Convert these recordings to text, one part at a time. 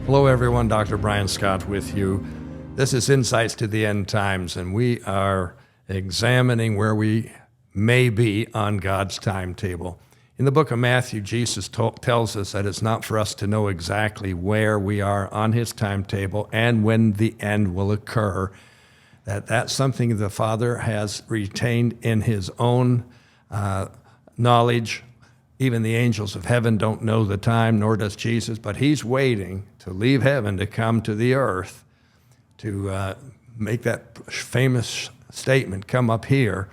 Hello, everyone. Dr. Brian Scott with you. This is Insights to the End Times, and we are examining where we may be on God's timetable. In the book of Matthew, Jesus tells us that it's not for us to know exactly where we are on his timetable and when the end will occur. That's something the Father has retained in his own knowledge. Even the angels of heaven don't know the time, nor does Jesus, but he's waiting to leave heaven to come to the earth to make that famous statement come up here,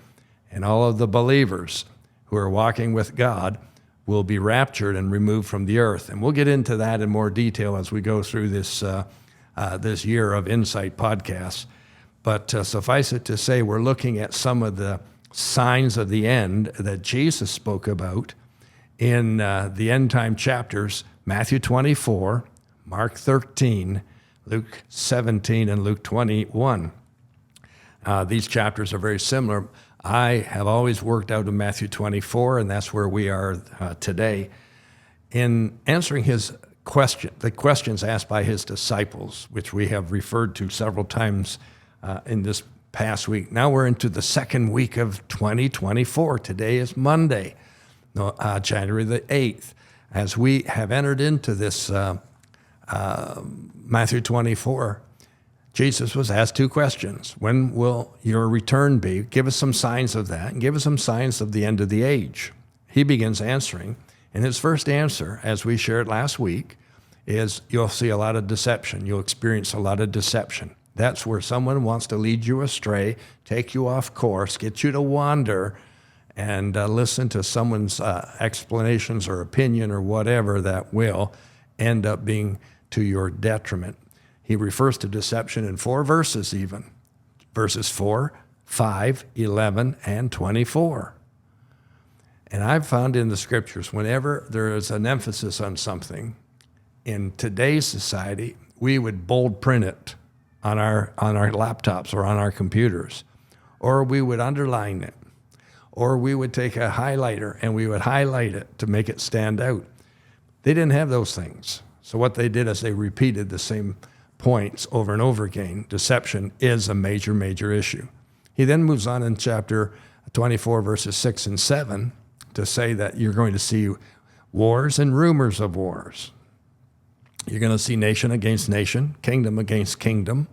and all of the believers who are walking with God will be raptured and removed from the earth. And we'll get into that in more detail as we go through this year of Insight podcasts. But suffice it to say, we're looking at some of the signs of the end that Jesus spoke about in the end time chapters, Matthew 24, Mark 13, Luke 17, and Luke 21. These chapters are very similar. I have always worked out of Matthew 24, and that's where we are today. In answering the questions asked by his disciples, which we have referred to several times in this past week. Now we're into the second week of 2024. Today is Monday, January the 8th. As we have entered into this Matthew 24, Jesus was asked two questions. When will your return be? Give us some signs of that, and give us some signs of the end of the age. He begins answering, and his first answer, as we shared last week, is you'll see a lot of deception. You'll experience a lot of deception. That's where someone wants to lead you astray, take you off course, get you to wander, and listen to someone's explanations or opinion or whatever that will end up being to your detriment. He refers to deception in 4 verses even, verses 4, 5, 11, and 24. And I've found in the scriptures, whenever there is an emphasis on something, in today's society, we would bold print it on our laptops or on our computers, or we would underline it, or we would take a highlighter and we would highlight it to make it stand out. They didn't have those things. So what they did is they repeated the same points over and over again. Deception is a major, major issue. He then moves on in chapter 24, verses 6 and 7, to say that you're going to see wars and rumors of wars. You're going to see nation against nation, kingdom against kingdom.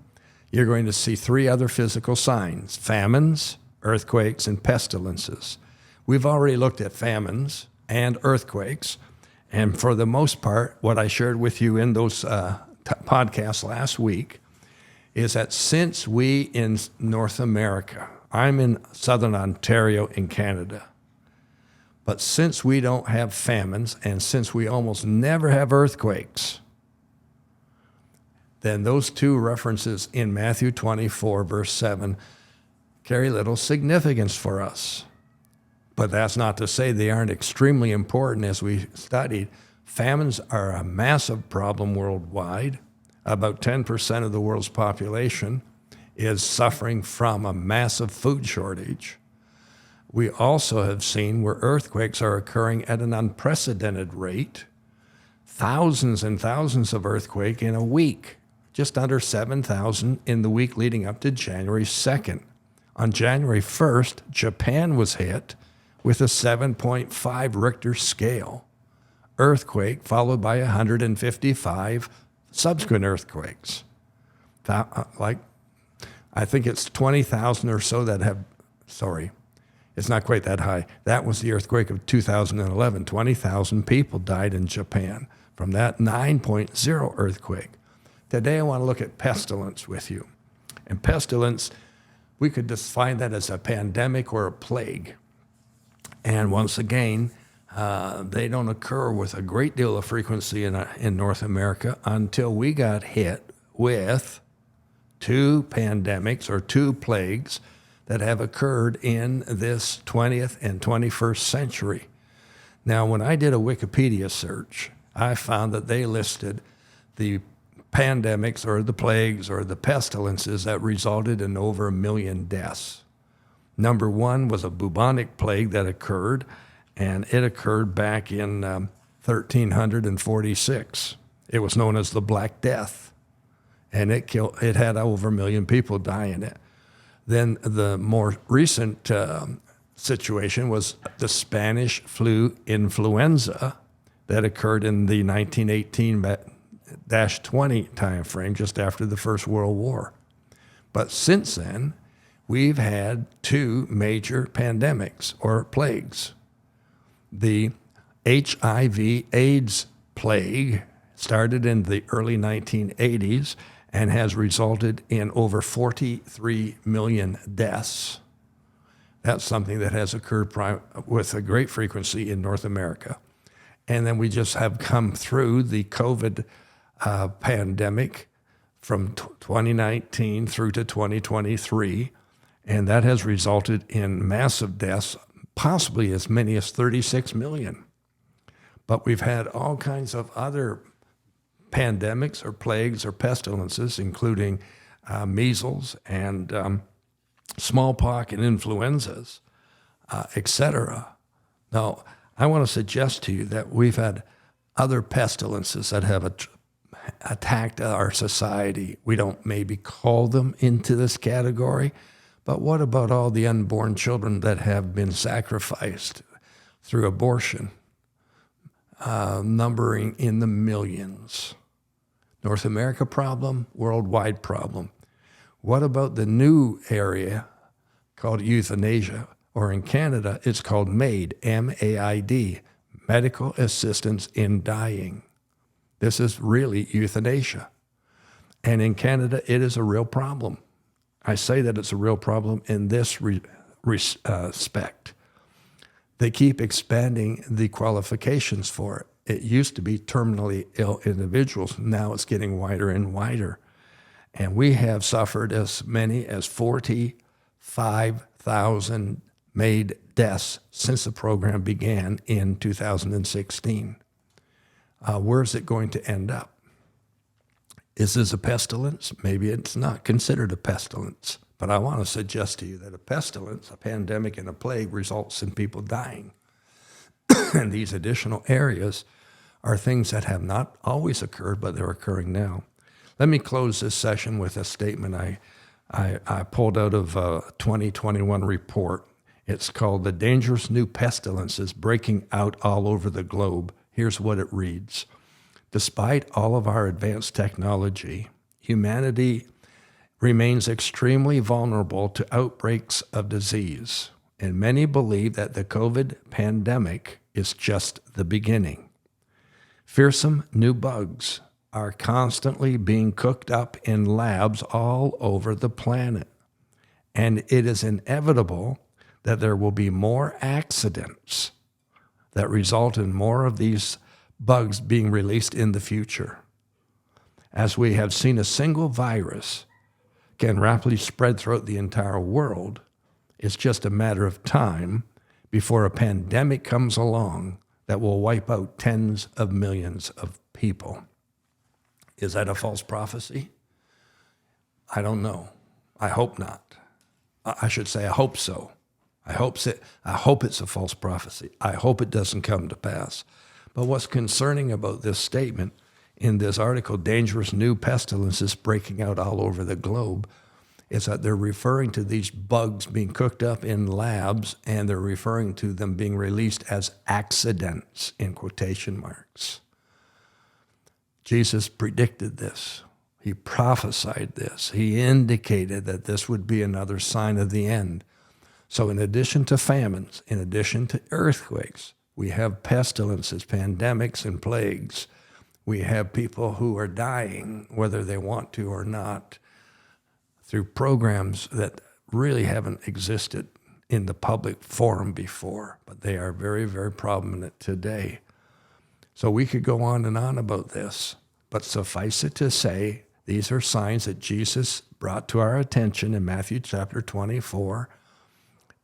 You're going to see 3 other physical signs: famines, earthquakes, and pestilences. We've already looked at famines and earthquakes, and for the most part, what I shared with you in those podcast last week is that since we in North America, I'm in southern Ontario in Canada, but since we don't have famines and since we almost never have earthquakes, then those 2 references in Matthew 24, verse 7, carry little significance for us. But that's not to say they aren't extremely important. As we studied, famines are a massive problem worldwide. About 10% of the world's population is suffering from a massive food shortage. We also have seen where earthquakes are occurring at an unprecedented rate. Thousands and thousands of earthquakes in a week, just under 7,000 in the week leading up to January 2nd. On January 1st, Japan was hit with a 7.5 Richter scale earthquake, followed by 155 subsequent earthquakes. I think it's 20,000 or so that have, it's not quite that high. That was the earthquake of 2011. 20,000 people died in Japan from that 9.0 earthquake. Today I want to look at pestilence with you. And pestilence, we could define that as a pandemic or a plague. And once again, they don't occur with a great deal of frequency in North America until we got hit with 2 pandemics or 2 plagues that have occurred in this 20th and 21st century. Now, when I did a Wikipedia search, I found that they listed the pandemics or the plagues or the pestilences that resulted in over 1 million deaths. Number 1 was a bubonic plague that occurred, and it occurred back in 1346. It was known as the Black Death, and it had over 1 million people die in it. Then the more recent situation was the Spanish flu influenza that occurred in the 1918-20 time frame, just after the First World War. But since then, we've had 2 major pandemics or plagues. The HIV/AIDS plague started in the early 1980s and has resulted in over 43 million deaths. That's something that has occurred with a great frequency in North America. And then we just have come through the COVID pandemic from 2019 through to 2023, and that has resulted in massive deaths, possibly as many as 36 million. But we've had all kinds of other pandemics or plagues or pestilences, including measles and smallpox and influenzas, etc. Now, I want to suggest to you that we've had other pestilences that have attacked our society. We don't maybe call them into this category, but what about all the unborn children that have been sacrificed through abortion, numbering in the millions? North America problem, worldwide problem. What about the new area called euthanasia, or in Canada, it's called MAID, M-A-I-D, Medical Assistance in Dying. This is really euthanasia. And in Canada, it is a real problem. I say that it's a real problem in this respect. They keep expanding the qualifications for it. It used to be terminally ill individuals. Now it's getting wider and wider. And we have suffered as many as 45,000 MAID deaths since the program began in 2016. Where's it going to end up? Is this a pestilence? Maybe it's not considered a pestilence. But I want to suggest to you that a pestilence, a pandemic, and a plague results in people dying. And these additional areas are things that have not always occurred, but they're occurring now. Let me close this session with a statement I pulled out of a 2021 report. It's called "The Dangerous New Pestilences Breaking Out All Over the Globe." Here's what it reads. Despite all of our advanced technology, humanity remains extremely vulnerable to outbreaks of disease, and many believe that the COVID pandemic is just the beginning. Fearsome new bugs are constantly being cooked up in labs all over the planet, and it is inevitable that there will be more accidents that result in more of these bugs being released in the future. As we have seen, a single virus can rapidly spread throughout the entire world. It's just a matter of time before a pandemic comes along that will wipe out tens of millions of people. Is that a false prophecy? I don't know. I hope not. I should say I hope so. I hope it's a false prophecy. I hope it doesn't come to pass. But what's concerning about this statement in this article, Dangerous New Pestilences Breaking Out All Over the Globe, is that they're referring to these bugs being cooked up in labs, and they're referring to them being released as accidents, in quotation marks. Jesus predicted this. He prophesied this. He indicated that this would be another sign of the end. So in addition to famines, in addition to earthquakes, we have pestilences, pandemics, and plagues. We have people who are dying, whether they want to or not, through programs that really haven't existed in the public forum before, but they are very, very prominent today. So we could go on and on about this, but suffice it to say, these are signs that Jesus brought to our attention in Matthew chapter 24,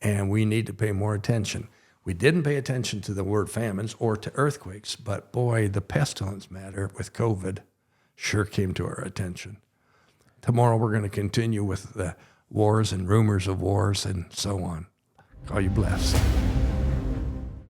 and we need to pay more attention. We didn't pay attention to the word famines or to earthquakes, but boy, the pestilence matter with COVID sure came to our attention. Tomorrow we're going to continue with the wars and rumors of wars and so on. Call you blessed.